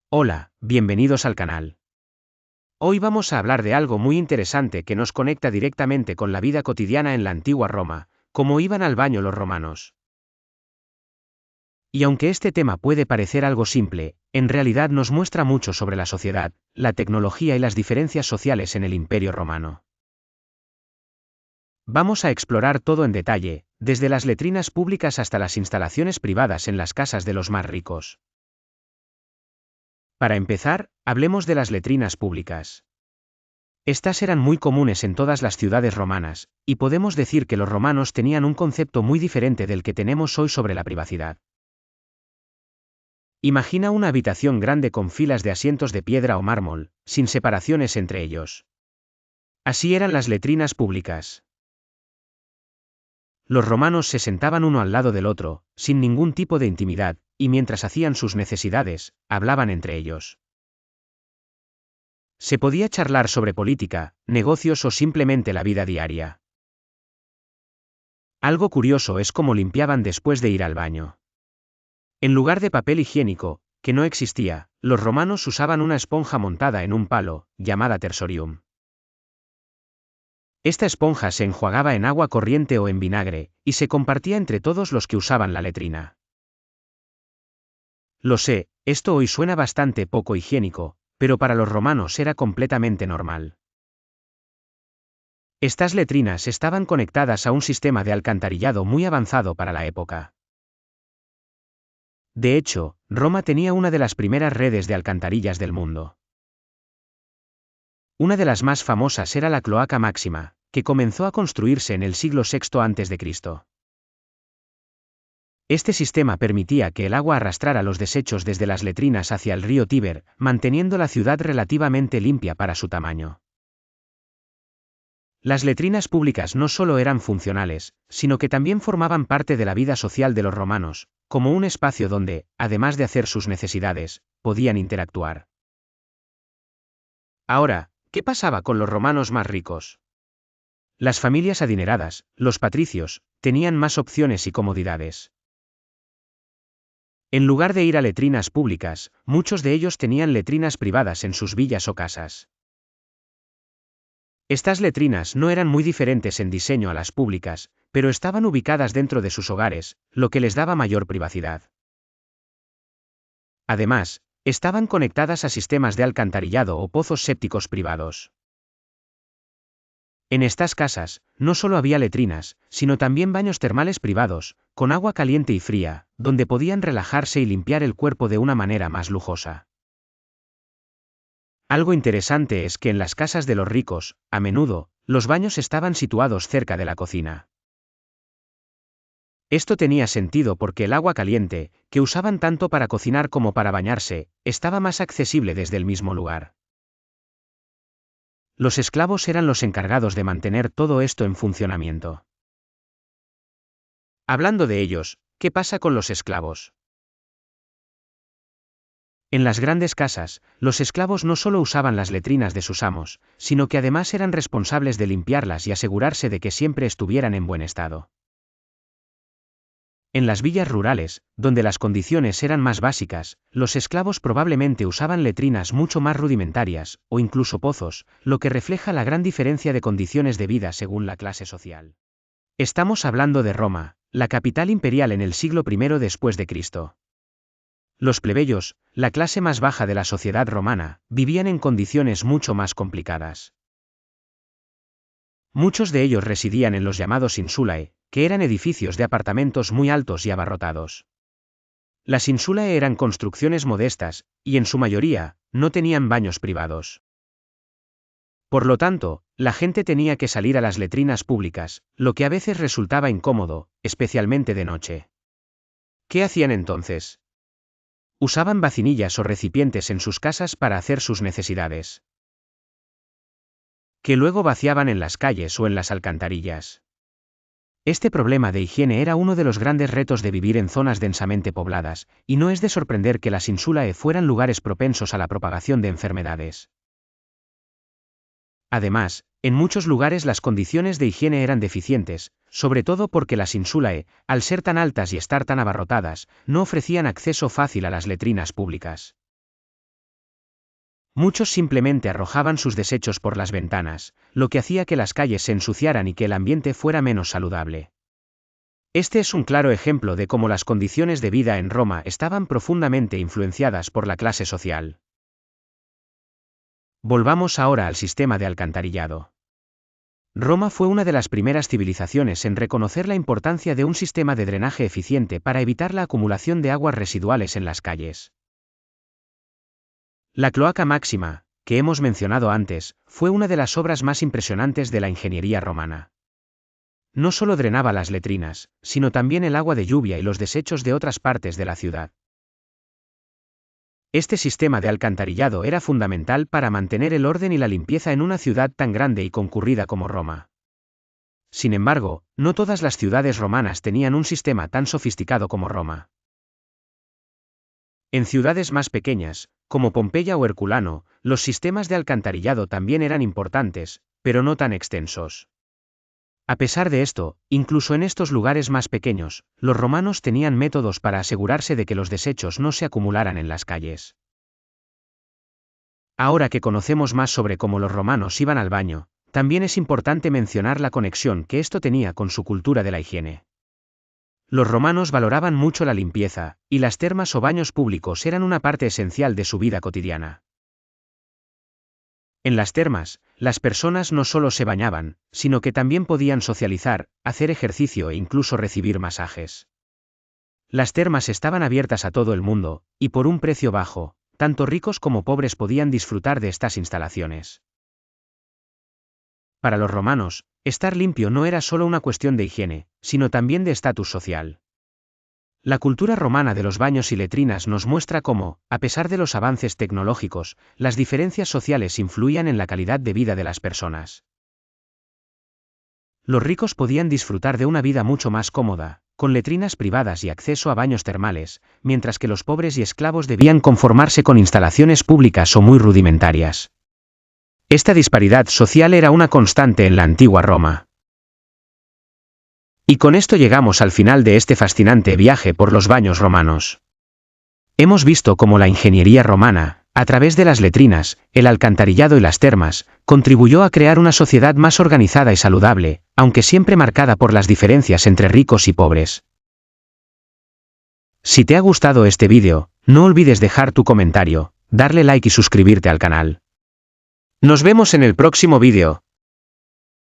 Hola, bienvenidos al canal. Hoy vamos a hablar de algo muy interesante que nos conecta directamente con la vida cotidiana en la antigua Roma, cómo iban al baño los romanos. Y aunque este tema puede parecer algo simple, en realidad nos muestra mucho sobre la sociedad, la tecnología y las diferencias sociales en el Imperio Romano. Vamos a explorar todo en detalle, desde las letrinas públicas hasta las instalaciones privadas en las casas de los más ricos. Para empezar, hablemos de las letrinas públicas. Estas eran muy comunes en todas las ciudades romanas, y podemos decir que los romanos tenían un concepto muy diferente del que tenemos hoy sobre la privacidad. Imagina una habitación grande con filas de asientos de piedra o mármol, sin separaciones entre ellos. Así eran las letrinas públicas. Los romanos se sentaban uno al lado del otro, sin ningún tipo de intimidad, y mientras hacían sus necesidades, hablaban entre ellos. Se podía charlar sobre política, negocios o simplemente la vida diaria. Algo curioso es cómo limpiaban después de ir al baño. En lugar de papel higiénico, que no existía, los romanos usaban una esponja montada en un palo, llamada tersorium. Esta esponja se enjuagaba en agua corriente o en vinagre, y se compartía entre todos los que usaban la letrina. Lo sé, esto hoy suena bastante poco higiénico, pero para los romanos era completamente normal. Estas letrinas estaban conectadas a un sistema de alcantarillado muy avanzado para la época. De hecho, Roma tenía una de las primeras redes de alcantarillas del mundo. Una de las más famosas era la Cloaca Máxima, que comenzó a construirse en el siglo VI a.C. Este sistema permitía que el agua arrastrara los desechos desde las letrinas hacia el río Tíber, manteniendo la ciudad relativamente limpia para su tamaño. Las letrinas públicas no solo eran funcionales, sino que también formaban parte de la vida social de los romanos, como un espacio donde, además de hacer sus necesidades, podían interactuar. Ahora, ¿qué pasaba con los romanos más ricos? Las familias adineradas, los patricios, tenían más opciones y comodidades. En lugar de ir a letrinas públicas, muchos de ellos tenían letrinas privadas en sus villas o casas. Estas letrinas no eran muy diferentes en diseño a las públicas, pero estaban ubicadas dentro de sus hogares, lo que les daba mayor privacidad. Además, estaban conectadas a sistemas de alcantarillado o pozos sépticos privados. En estas casas, no solo había letrinas, sino también baños termales privados, con agua caliente y fría, donde podían relajarse y limpiar el cuerpo de una manera más lujosa. Algo interesante es que en las casas de los ricos, a menudo, los baños estaban situados cerca de la cocina. Esto tenía sentido porque el agua caliente, que usaban tanto para cocinar como para bañarse, estaba más accesible desde el mismo lugar. Los esclavos eran los encargados de mantener todo esto en funcionamiento. Hablando de ellos, ¿qué pasa con los esclavos? En las grandes casas, los esclavos no solo usaban las letrinas de sus amos, sino que además eran responsables de limpiarlas y asegurarse de que siempre estuvieran en buen estado. En las villas rurales, donde las condiciones eran más básicas, los esclavos probablemente usaban letrinas mucho más rudimentarias, o incluso pozos, lo que refleja la gran diferencia de condiciones de vida según la clase social. Estamos hablando de Roma, la capital imperial en el siglo I después de Cristo. Los plebeyos, la clase más baja de la sociedad romana, vivían en condiciones mucho más complicadas. Muchos de ellos residían en los llamados insulae, que eran edificios de apartamentos muy altos y abarrotados. Las insulae eran construcciones modestas, y en su mayoría, no tenían baños privados. Por lo tanto, la gente tenía que salir a las letrinas públicas, lo que a veces resultaba incómodo, especialmente de noche. ¿Qué hacían entonces? Usaban vacinillas o recipientes en sus casas para hacer sus necesidades, que luego vaciaban en las calles o en las alcantarillas. Este problema de higiene era uno de los grandes retos de vivir en zonas densamente pobladas, y no es de sorprender que las insulae fueran lugares propensos a la propagación de enfermedades. Además, en muchos lugares las condiciones de higiene eran deficientes, sobre todo porque las insulae, al ser tan altas y estar tan abarrotadas, no ofrecían acceso fácil a las letrinas públicas. Muchos simplemente arrojaban sus desechos por las ventanas, lo que hacía que las calles se ensuciaran y que el ambiente fuera menos saludable. Este es un claro ejemplo de cómo las condiciones de vida en Roma estaban profundamente influenciadas por la clase social. Volvamos ahora al sistema de alcantarillado. Roma fue una de las primeras civilizaciones en reconocer la importancia de un sistema de drenaje eficiente para evitar la acumulación de aguas residuales en las calles. La cloaca máxima, que hemos mencionado antes, fue una de las obras más impresionantes de la ingeniería romana. No solo drenaba las letrinas, sino también el agua de lluvia y los desechos de otras partes de la ciudad. Este sistema de alcantarillado era fundamental para mantener el orden y la limpieza en una ciudad tan grande y concurrida como Roma. Sin embargo, no todas las ciudades romanas tenían un sistema tan sofisticado como Roma. En ciudades más pequeñas, como Pompeya o Herculano, los sistemas de alcantarillado también eran importantes, pero no tan extensos. A pesar de esto, incluso en estos lugares más pequeños, los romanos tenían métodos para asegurarse de que los desechos no se acumularan en las calles. Ahora que conocemos más sobre cómo los romanos iban al baño, también es importante mencionar la conexión que esto tenía con su cultura de la higiene. Los romanos valoraban mucho la limpieza, y las termas o baños públicos eran una parte esencial de su vida cotidiana. En las termas, las personas no solo se bañaban, sino que también podían socializar, hacer ejercicio e incluso recibir masajes. Las termas estaban abiertas a todo el mundo, y por un precio bajo, tanto ricos como pobres podían disfrutar de estas instalaciones. Para los romanos, estar limpio no era solo una cuestión de higiene, sino también de estatus social. La cultura romana de los baños y letrinas nos muestra cómo, a pesar de los avances tecnológicos, las diferencias sociales influían en la calidad de vida de las personas. Los ricos podían disfrutar de una vida mucho más cómoda, con letrinas privadas y acceso a baños termales, mientras que los pobres y esclavos debían conformarse con instalaciones públicas o muy rudimentarias. Esta disparidad social era una constante en la antigua Roma. Y con esto llegamos al final de este fascinante viaje por los baños romanos. Hemos visto cómo la ingeniería romana, a través de las letrinas, el alcantarillado y las termas, contribuyó a crear una sociedad más organizada y saludable, aunque siempre marcada por las diferencias entre ricos y pobres. Si te ha gustado este vídeo, no olvides dejar tu comentario, darle like y suscribirte al canal. Nos vemos en el próximo vídeo.